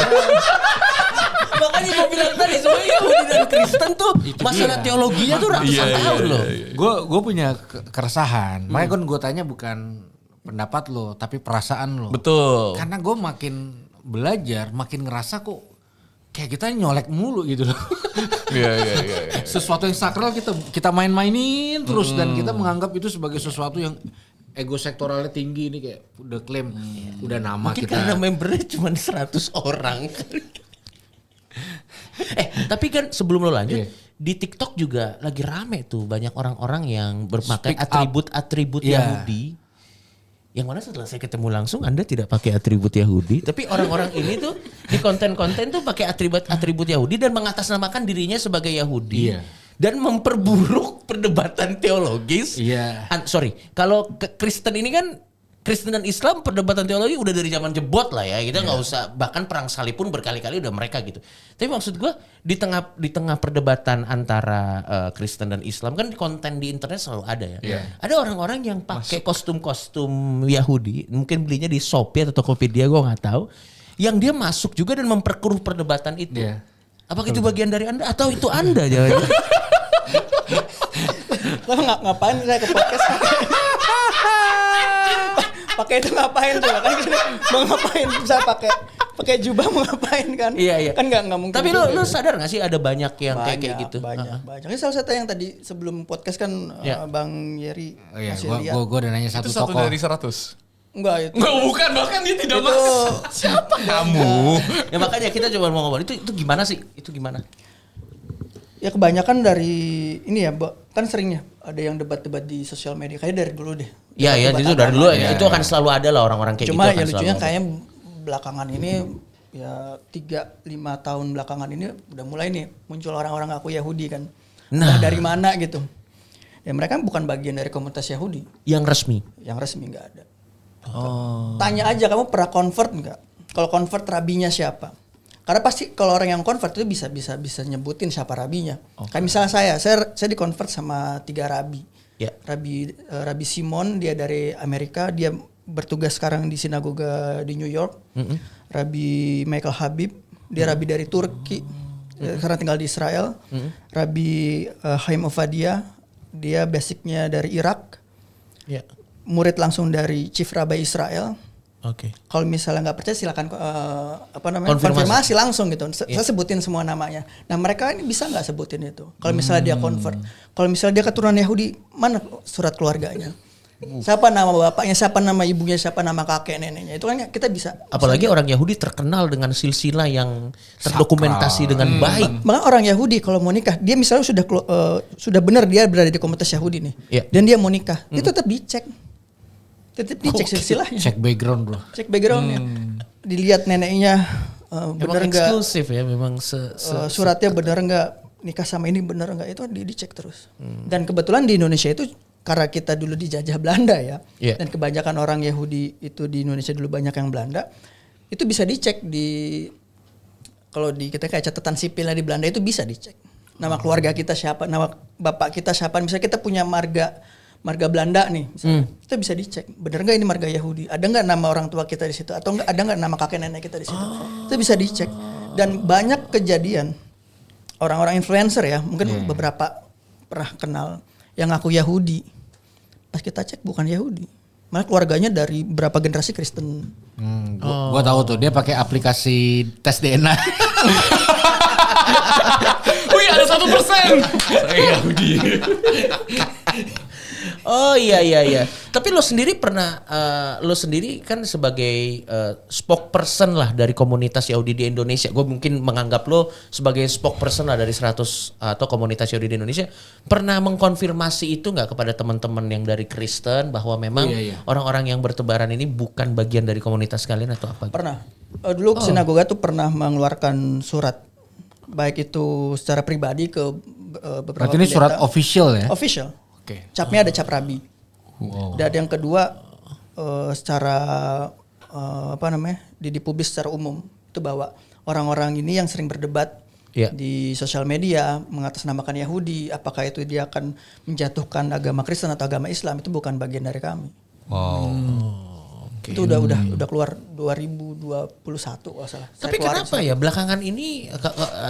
Makanya gue bilang tadi sebenarnya Yahudi dan Kristen tuh masalah teologinya tuh ratusan tahun loh. Gue punya keresahan. Makanya kan gue tanya bukan pendapat lo, tapi perasaan lo. Betul. Karena gue makin belajar, makin ngerasa kok kayak kita nyolek mulu gitu loh. Iya. Sesuatu yang sakral kita main-mainin terus dan kita menganggap itu sebagai sesuatu yang ego sektoralnya tinggi nih, kayak udah klaim, udah nama mungkin kita. Karena membernya cuma 100 orang. Tapi kan sebelum lo lanjut, di TikTok juga lagi rame tuh banyak orang-orang yang berpakai atribut Yahudi. Yang mana setelah saya ketemu langsung Anda tidak pakai atribut Yahudi, tapi orang-orang ini tuh di konten-konten tuh pakai atribut Yahudi dan mengatasnamakan dirinya sebagai Yahudi. Dan memperburuk perdebatan teologis. Kalau Kristen ini kan, Kristen dan Islam perdebatan teologi udah dari zaman jebot lah ya. Kita nggak usah, bahkan perang salib pun berkali-kali udah mereka gitu. Tapi maksud gue di tengah perdebatan antara Kristen dan Islam kan konten di internet selalu ada ya. Ada orang-orang yang pakai kostum-kostum Yahudi, mungkin belinya di Shopee atau Tokopedia, gue nggak tahu. Yang dia masuk juga dan memperkeruh perdebatan itu. Apakah itu bagian dari Anda atau itu Anda jangan? Lo ngapain saya ke podcast? Pakai itu ngapain coba kan? Mau ngapain bisa pakai jubah mau ngapain kan? Iya. Kan nggak mungkin. Tapi lo sadar nggak sih ada banyak yang kayak gitu? Banyak. Ini salah satu yang tadi sebelum podcast kan Bang Yeri masih lihat. Gue udah nanya satu tokoh. Itu 1 dari 100. Enggak itu. Enggak, bukan, bahkan dia tidak masuk. Siapa kamu? Ya makanya kita coba mau ngomong itu gimana sih? Itu gimana? Ya kebanyakan dari ini ya, kan seringnya ada yang debat-debat di sosial media, kayak dari dulu deh. Iya itu dari dulu ya. Itu akan selalu ada lah orang-orang kayak Cuma gitu. Cuma ya lucunya kayaknya belakangan ini ya 3-5 tahun belakangan ini udah mulai nih muncul orang-orang ngaku Yahudi kan. Nah dari mana gitu. Ya mereka bukan bagian dari komunitas Yahudi. Yang resmi nggak ada. Tanya aja, kamu pernah convert nggak? Kalau convert rabinya siapa? Karena pasti kalau orang yang convert itu bisa nyebutin siapa rabinya. Kayak misalnya saya di convert sama 3 rabi. Rabbi Simon dia dari Amerika, dia bertugas sekarang di sinagoga di New York. Rabbi Michael Habib, dia rabbi dari Turki, sekarang tinggal di Israel. Rabbi Haim Ovadia, dia basicnya dari Irak. Murid langsung dari Chief Rabbi Israel. Kalau misalnya nggak percaya silakan konfirmasi langsung gitu. Saya sebutin semua namanya. Nah mereka ini bisa nggak sebutin itu? Kalau misalnya dia convert, kalau misalnya dia keturunan Yahudi, mana surat keluarganya? Siapa nama bapaknya, siapa nama ibunya, siapa nama kakek neneknya? Itu kan kita bisa. Apalagi orang Yahudi terkenal dengan silsilah yang terdokumentasi dengan baik. Maka orang Yahudi kalau mau nikah, dia misalnya sudah benar dia berada di komunitas Yahudi nih, dan dia mau nikah, itu tetap dicek. Tetap dicek silsilahnya. Cek background bro. Cek backgroundnya. Dilihat neneknya benar nggak. Eksklusif ya memang. Suratnya benar nggak, nikah sama ini benar nggak, itu dicek terus. Dan kebetulan di Indonesia itu karena kita dulu dijajah Belanda ya. Dan kebanyakan orang Yahudi itu di Indonesia dulu banyak yang Belanda. Itu bisa dicek kalau di kita kayak catatan sipilnya di Belanda itu bisa dicek. Nama keluarga kita siapa, nama bapak kita siapa. Misalnya kita punya marga Belanda nih, kita bisa dicek, bener nggak ini marga Yahudi? Ada nggak nama orang tua kita di situ? Atau nggak ada nggak nama kakek nenek kita di situ? Itu bisa dicek. Dan banyak kejadian orang-orang influencer ya, mungkin beberapa pernah kenal yang ngaku Yahudi, pas kita cek bukan Yahudi, malah keluarganya dari berapa generasi Kristen. Gua tahu tuh dia pakai aplikasi tes DNA. Wih ada 1%. Saya Yahudi. Oh iya. Tapi lo sendiri pernah, lo sendiri kan sebagai spokesperson lah dari komunitas Yahudi di Indonesia. Gue mungkin menganggap lo sebagai spokesperson lah dari 100 atau komunitas Yahudi di Indonesia. Pernah mengkonfirmasi itu nggak kepada teman-teman yang dari Kristen bahwa memang orang-orang yang bertebaran ini bukan bagian dari komunitas kalian atau apa? Pernah. Dulu sinagoga tuh pernah mengeluarkan surat, baik itu secara pribadi ke beberapa. Berarti ini surat official ya? Official. Capnya ada cap rabi. Dan yang kedua secara dipublis secara umum itu bahwa orang-orang ini yang sering berdebat di sosial media mengatasnamakan Yahudi, apakah itu dia akan menjatuhkan agama Kristen atau agama Islam, itu bukan bagian dari kami. Itu udah keluar 2021 kalau salah. Tapi kenapa ya belakangan ini,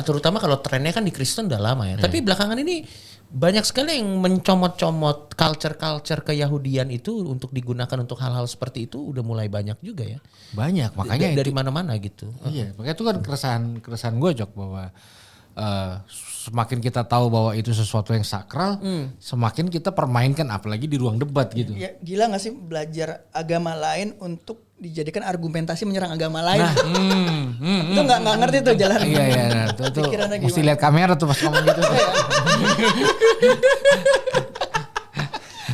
terutama kalau trennya kan di Kristen udah lama ya. Tapi belakangan ini banyak sekali yang mencomot-comot culture keyahudian itu untuk digunakan untuk hal-hal seperti itu, udah mulai banyak juga ya. Banyak, makanya dari mana-mana gitu. Iya, makanya itu kan keresahan gue Jok, bahwa semakin kita tahu bahwa itu sesuatu yang sakral, semakin kita permainkan, apalagi di ruang debat gitu. Ya, gila gak sih belajar agama lain untuk dijadikan argumentasi menyerang agama lain? Itu nggak ngerti tuh jalan. Iya, tuh mesti lihat kamera tuh pas ngomong gitu.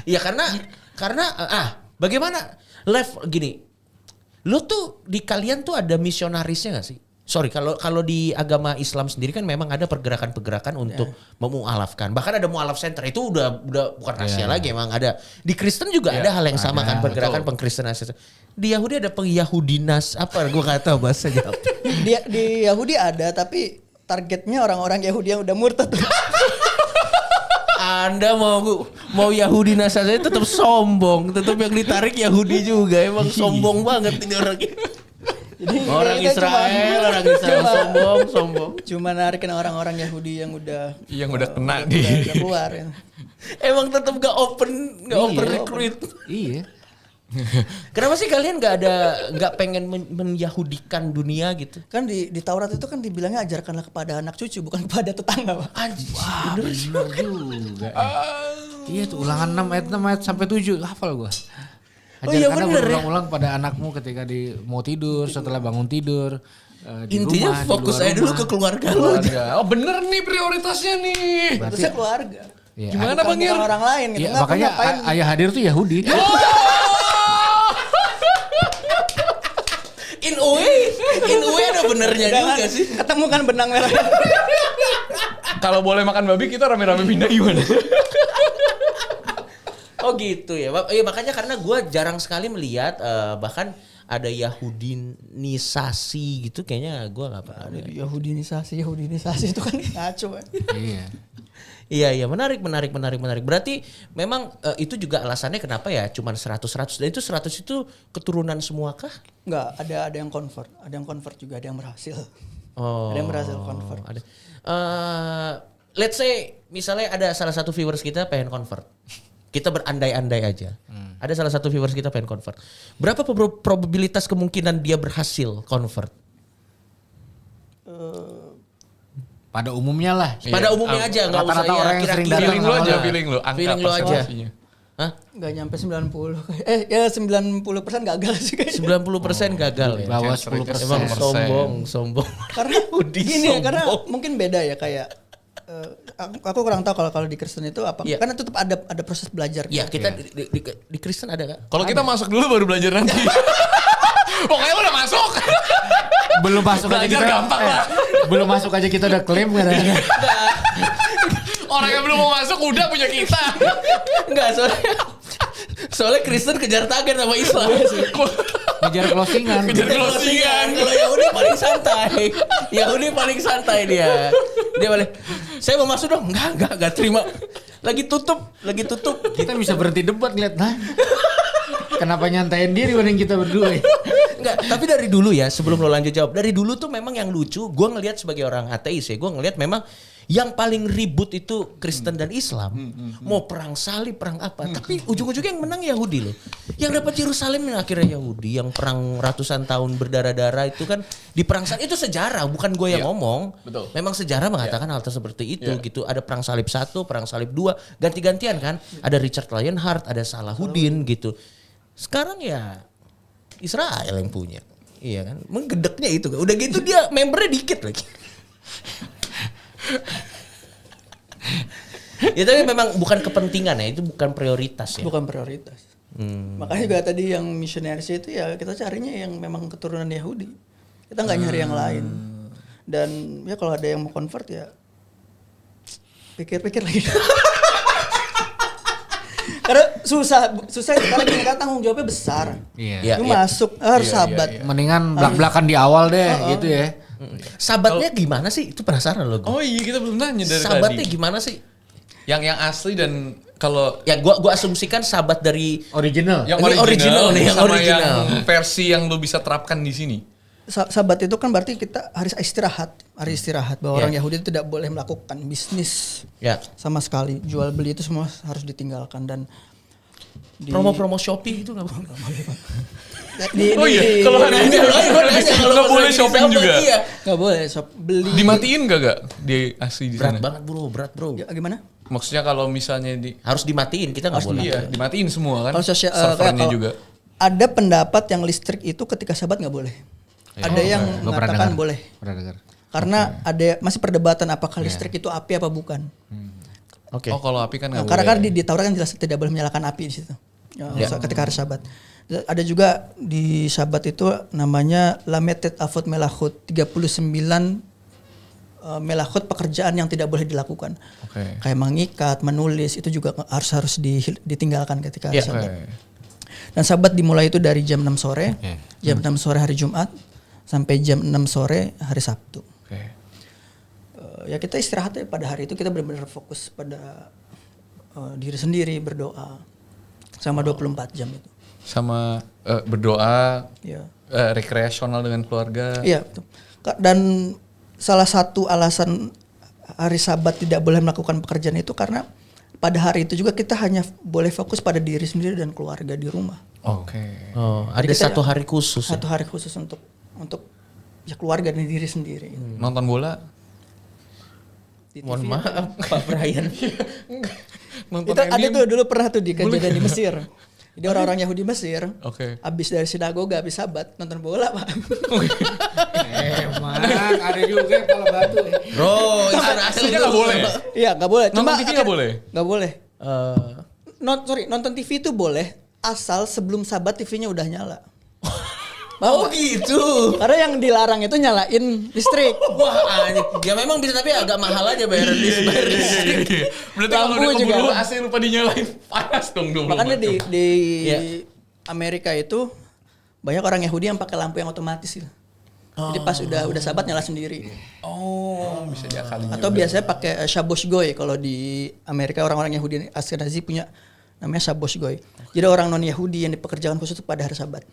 Iya karena bagaimana gini, lu tuh di kalian tuh ada misionarisnya nggak sih? Sorry, kalau di agama Islam sendiri kan memang ada pergerakan-pergerakan untuk memualafkan. Bahkan ada mualaf center, itu udah bukan rahasia lagi, emang ada. Di Kristen juga ada hal yang sama kan, pergerakan pengkristenan. Di Yahudi ada pengyahudinas, apa gue nggak tahu bahasanya. Di Yahudi ada, tapi targetnya orang-orang Yahudi yang udah murtad. Anda mau Yahudi saja tetap sombong, tetap yang ditarik Yahudi juga, emang sombong banget ini orangnya. Jadi orang Israel sombong. Cuma narikin orang-orang Yahudi yang udah kena udah keluar. Ya. Emang tetap gak open recruit. Iya. Kenapa sih kalian nggak pengen menyahudikan dunia gitu? Kan di Taurat itu kan dibilangnya ajarkanlah kepada anak cucu, bukan kepada tetangga, Pak. Anjir, bener juga. Iya tuh Ulangan 6 ayat sampai 7 hafal gua. Ajarkanlah berulang-ulang pada anakmu ketika mau tidur, setelah bangun tidur. Intinya rumah, fokus aja dulu ke keluarga. Oh bener nih prioritasnya nih. Prioritasnya keluarga. Ya, gimana Bang Ir? Orang lain gitu. Ya, makanya ayah hadir tuh Yahudi. In a way ada benernya juga sih. Ketemukan benang merah. Kalau boleh makan babi kita rame-rame pindah gimana? Oh gitu ya. Makanya karena gue jarang sekali melihat bahkan ada Yahudinisasi gitu, kayaknya gue nggak pernah ada. Yahudinisasi itu kan ngaco kan. Iya. Iya, menarik. Berarti memang itu juga alasannya kenapa ya cuman 100. Dan itu 100 itu keturunan semua kah? Enggak, ada yang convert. Ada yang convert juga, ada yang berhasil. Oh. Ada yang berhasil convert. Ada. Let's say misalnya ada salah satu viewers kita pengen convert. Kita berandai-andai aja. Ada salah satu viewers kita pengen convert. Berapa probabilitas kemungkinan dia berhasil convert? Pada umumnya lah. Pada umumnya aja, nggak usah rata-rata orang yang sering datang. Feeling lu aja, feeling lu. Angka Feeling lu aja. persentasinya. Hah? Enggak nyampe 90. Ya 90% gagal sih kayaknya. 90% gagal ya. Bawah Cancer rate 10%. Emang sombong. Karena gini ya, karena mungkin beda ya kayak aku kurang tahu kalau di Kristen itu apa. Iya. Karena tetap ada proses belajar. Iya, kita di Kristen ada kan? Kalau kita masuk dulu baru belajar nanti. Pokoknya udah masuk. Belum masuk aja Belajar kita. gampang lah. Belum masuk aja kita udah klaim kadang-kadang. Orang yang belum mau masuk udah punya kita. Enggak, soalnya Kristen kejar target sama Islam. Ngejar closingan. Kejar closingan. Kalau Yahudi paling santai. Yahudi paling santai dia. Dia balik, saya mau masuk dong. Enggak terima. Lagi tutup. Kita bisa berhenti debat ngeliat, nah. Kenapa nyantain diri orang kita berdua ya? Enggak, tapi dari dulu ya, sebelum lo lanjut jawab. Dari dulu tuh memang yang lucu, gue ngelihat sebagai orang ateis ya, gue ngelihat memang yang paling ribut itu Kristen dan Islam. Mau perang salib, perang apa. Tapi ujung-ujungnya yang menang Yahudi loh. Yang dapat Yerusalem yang akhirnya Yahudi. Yang perang ratusan tahun berdarah-darah itu kan di perang salib. Itu sejarah, bukan gue yang ngomong. Betul. Memang sejarah mengatakan hal seperti itu gitu. Ada perang salib 1, perang salib 2. Ganti-gantian kan. Ada Richard Lionheart, ada Salahuddin gitu. Sekarang ya Israel yang punya. Iya kan. Menggedeknya itu. Udah gitu dia membernya dikit lagi. Ya tapi memang bukan kepentingan ya, itu bukan prioritas ya. Bukan prioritas. Makanya juga tadi yang missionaries itu ya kita carinya yang memang keturunan Yahudi. Kita nggak nyari yang lain. Dan ya kalau ada yang mau convert ya pikir-pikir lagi. Karena susah karena gini kan tanggung jawabnya besar. Iya. Lu masuk harus sahabat. Mendingan belak-belakan di awal deh gitu ya. Sahabatnya gimana sih? Itu penasaran loh gua. Oh iya, kita belum nanya dari Sahabatnya tadi. gimana sih? Yang asli dan kalau Ya gua asumsikan sahabat dari Original. yang Ini original nih, yang sama original. yang versi yang lu bisa terapkan di sini. Sahabat itu kan berarti kita hari istirahat bahwa orang Yahudi itu tidak boleh melakukan bisnis ya sama sekali. Jual beli itu semua harus ditinggalkan dan promo Shopee itu enggak boleh. Oh iya, kalau hari ini nggak boleh shopping juga. Iya. Nggak boleh beli. Dimatiin gak di asli di Berat sana? banget bro. Ya, gimana? Maksudnya kalau misalnya Harus dimatiin, kita nggak boleh. iya, dimatiin semua kan? Kalau sosial Servernya juga. ada pendapat yang listrik itu ketika sahabat nggak boleh. Ada yang Gua pernah mengatakan dengar. boleh. Pernah dengar. Karena ada masih perdebatan apakah listrik itu api apa bukan. Oke. Oh kalau api kan Nah, nggak karena boleh. kan di Taurat kan jelas tidak boleh menyalakan api di situ. Ketika hari Sabat. Ada juga di Sabat itu namanya Lametet Avot Melachot 39 melachot pekerjaan yang tidak boleh dilakukan. Oke. Kayak mengikat, menulis itu juga harus ditinggalkan ketika hari Sabat. Dan Sabat dimulai itu dari jam 6 sore, jam 6 sore hari Jumat sampai jam 6 sore hari Sabtu. Oke. Ya kita istirahat ya pada hari itu kita benar-benar fokus pada diri sendiri, berdoa sama 24 jam itu. Sama berdoa, Ya. rekreasional dengan keluarga. Iya, betul. Dan salah satu alasan hari Sabat tidak boleh melakukan pekerjaan itu karena pada hari itu juga kita hanya boleh fokus pada diri sendiri dan keluarga di rumah. Oke. Oh, ada Jadi kita satu hari khusus. Satu hari khusus untuk ya keluarga dan diri sendiri. Nonton bola? Di TV Mohon maaf, Pak Brian. Nonton Itu ada MU? tuh dulu pernah tuh di kejadian di Mesir. Jadi orang-orang Yahudi Mesir, Oke. habis dari sinagoga, habis Sabat nonton bola, Pak. Emang ada juga kalau batu ya. Bro, itu Aslinya nggak boleh. Iya, nggak boleh. Nonton TV nggak boleh? Nggak boleh. Eh, Nonton TV itu boleh asal sebelum Sabat TV-nya udah nyala. oh gitu. Karena yang dilarang itu nyalain listrik. Wah, anjing. Ya memang bisa tapi agak mahal aja bayar listrik. Berarti kalau Lampu udah juga. keburu AC lupa dinyalain, panas dong 24 Makanya di Iya. Amerika itu banyak orang Yahudi yang pakai lampu yang otomatis gitu. Jadi pas udah sabat nyala sendiri. Oh, bisa diakalin. Atau biasanya pakai shabosh goy. Kalau di Amerika orang-orang Yahudi Ashkenazi punya namanya shabosh goy. Jadi orang non Yahudi yang dipekerjakan khusus pada hari Sabat.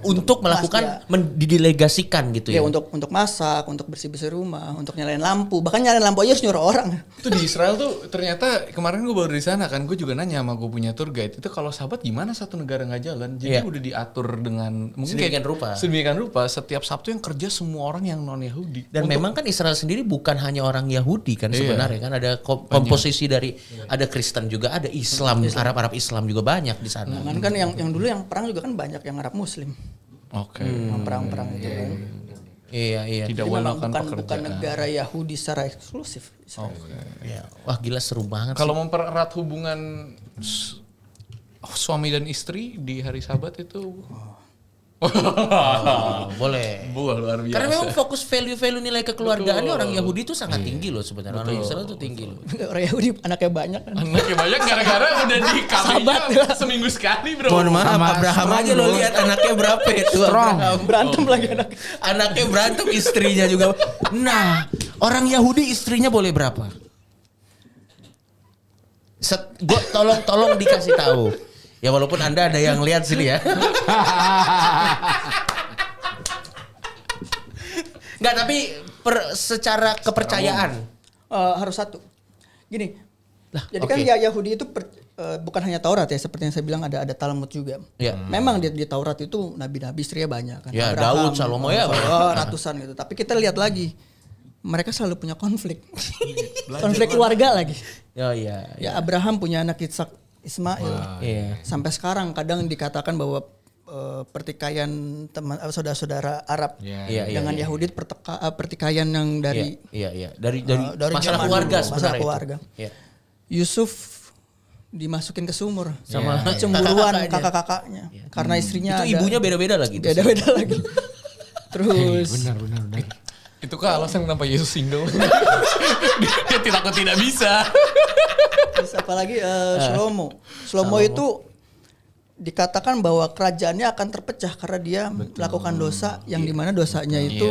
Untuk melakukan didelegasikan gitu ya. Ya untuk masak, untuk bersih-bersih rumah, untuk nyalain lampu. Bahkan nyalain lampu aja harus nyuruh orang. Itu di Israel tuh ternyata kemarin gue baru di sana kan, gue juga nanya sama gue punya tour guide itu kalau Sabat gimana satu negara nggak jalan, jadi udah diatur dengan mungkin sedemikian rupa setiap Sabtu yang kerja semua orang yang non Yahudi. Dan memang kan Israel sendiri bukan hanya orang Yahudi kan sebenarnya kan ada komposisi dari ada Kristen juga, ada Islam, Arab Islam juga banyak di sana. Kan yang dulu yang perang juga kan banyak yang Arab Muslim. Oke. Yang perang-perang itu kan. Iya. Tidak Jadi bukan negara Yahudi secara eksklusif. Iya. Wah gila seru banget. Kalau mempererat hubungan suami dan istri di hari Sabat itu boleh. Luar biasa. Karena memang fokus value nilai kekeluargaannya orang Yahudi itu sangat tinggi loh sebenarnya. Orang Israel itu tinggi loh. Orang Yahudi anaknya banyak kan. Anaknya banyak gara-gara udah di Sabat seminggu sekali bro. Mohon maaf, Abraham aja lo lihat anaknya berapa itu. Berantem lagi Anaknya berantem, istrinya juga. Nah, orang Yahudi istrinya boleh berapa? Tolong dikasih tahu. Ya walaupun Anda ada yang lihat sini ya. Enggak, tapi secara kepercayaan harus satu. Gini. Jadi kan Yahudi itu bukan hanya Taurat ya, seperti yang saya bilang ada Talmud juga. Ya. Memang di Taurat itu nabi-nabi istrinya banyak kan. Ya, Abraham, Daud, Salomo ya. Ratusan gitu. Tapi kita lihat lagi, mereka selalu punya konflik. Konflik keluarga lagi. Oh iya. Ya Abraham punya anak Ishak, Ismail. Iya. Sampai sekarang kadang dikatakan bahwa pertikaian saudara-saudara Arab dengan Yahudi pertikaian yang dari dari masalah keluarga sebenarnya. Keluarga. Iya. Yusuf dimasukin ke sumur sama cemburuan kakak-kakaknya karena istrinya itu ibunya beda-beda lagi. Beda-beda lagi. Terus benar. Itu kah alasan kenapa Yesus single? Dia tidak bisa. Terus apalagi Shlomo itu dikatakan bahwa kerajaannya akan terpecah karena dia melakukan dosa yang dimana dosanya itu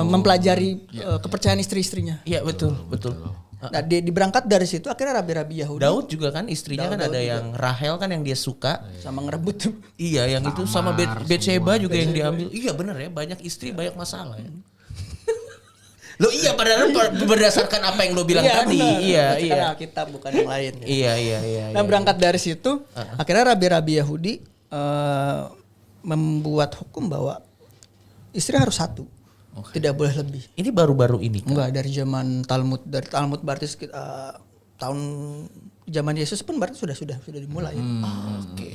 mempelajari kepercayaan istri-istrinya. Iya betul. Nah, diberangkat dari situ akhirnya rabi-rabi Yahudi. Daud juga kan istrinya kan ada yang Rahel kan yang dia suka sama ngerebut tuh. Iya yang itu sama Betsheba juga yang diambil. Iya benar ya, banyak istri banyak masalah ya. Lo iya padahal berdasarkan apa yang lo bilang tadi. Benar. Iya. Kita bukan yang lain. Iya. Nah berangkat dari situ akhirnya rabi-rabi Yahudi membuat hukum bahwa istri harus satu. Tidak boleh lebih. Ini baru-baru ini kan? Enggak, dari zaman Talmud. Dari Talmud berarti tahun zaman Yesus pun berarti sudah dimulai. Oke.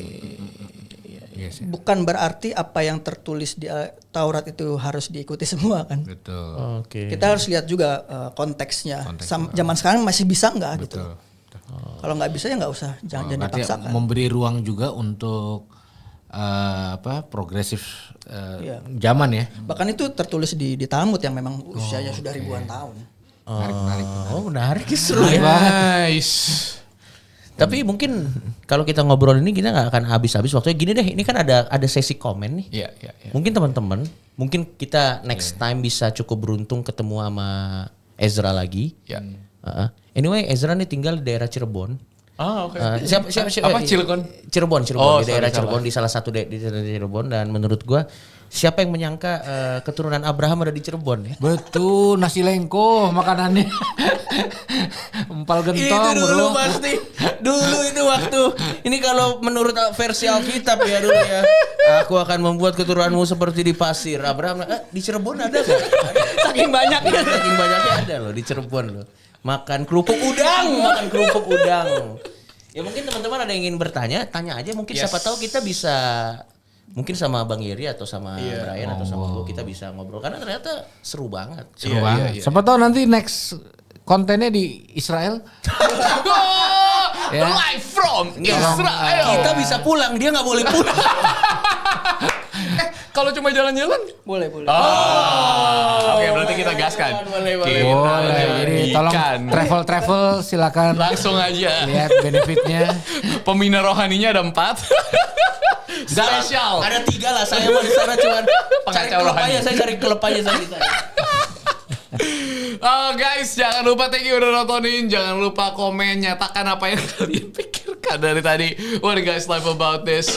Bukan berarti apa yang tertulis di Taurat itu harus diikuti semua kan. Betul. Oke. Kita harus lihat juga konteksnya. Zaman sekarang masih bisa nggak gitu. Kalau nggak bisa ya nggak usah, jangan dipaksakan. Memberi ruang juga untuk progresif zaman ya. Bahkan itu tertulis di Talmud yang memang usianya sudah ribuan tahun. Menarik seru ya. Nice. Tapi mungkin kalau kita ngobrol ini kita nggak akan habis-habis waktunya. Gini deh, ini kan ada sesi komen nih. Iya. Mungkin teman-teman, mungkin kita next time bisa cukup beruntung ketemu sama Ezra lagi. Iya. Anyway, Ezra nih tinggal di daerah Cirebon. Oke. Siapa Apa Cilegon? Cirebon Oh, di daerah salah. Cirebon, di salah satu di Cirebon, dan menurut gua siapa yang menyangka keturunan Abraham ada di Cirebon ya? Betul, nasi lengko makanannya. Empal gentong itu dulu bro. pasti. Dulu itu waktu. Ini kalau menurut versi Alkitab ya dulu ya. Aku akan membuat keturunanmu seperti di pasir. Abraham di Cirebon ada gak? Saking banyaknya. Saking banyaknya ada loh di Cirebon loh. Makan kerupuk udang. Ya mungkin teman-teman ada yang ingin bertanya, tanya aja. Mungkin siapa tahu kita bisa, mungkin sama Bang Iri atau sama Brian atau sama lu kita bisa ngobrol. Karena ternyata seru banget. Seru banget. Siapa tahu nanti next kontennya di Israel. Live from Israel. Kita bisa pulang, dia nggak boleh pulang. Kalau cuma jalan-jalan? Boleh. Oke. Oke, berarti kita gaskan. Boleh. Jadi tolong travel silakan Langsung aja. lihat benefitnya. Pembina rohaninya ada 4. Spesial. Ada 3 lah, saya mau di sana cuman cari Pengacau klub rohani. aja, saya cari klub aja saya di sana. Guys, jangan lupa thank you udah nontonin. Jangan lupa komen, nyatakan apa yang kalian pikirkan dari tadi. What do you guys like about this?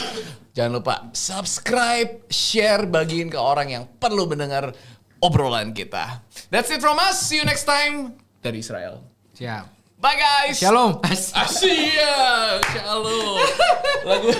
Jangan lupa subscribe, share, bagiin ke orang yang perlu mendengar obrolan kita. That's it from us. See you next time dari Israel. Siap. Bye guys. Shalom. Asia. Shalom. Lagu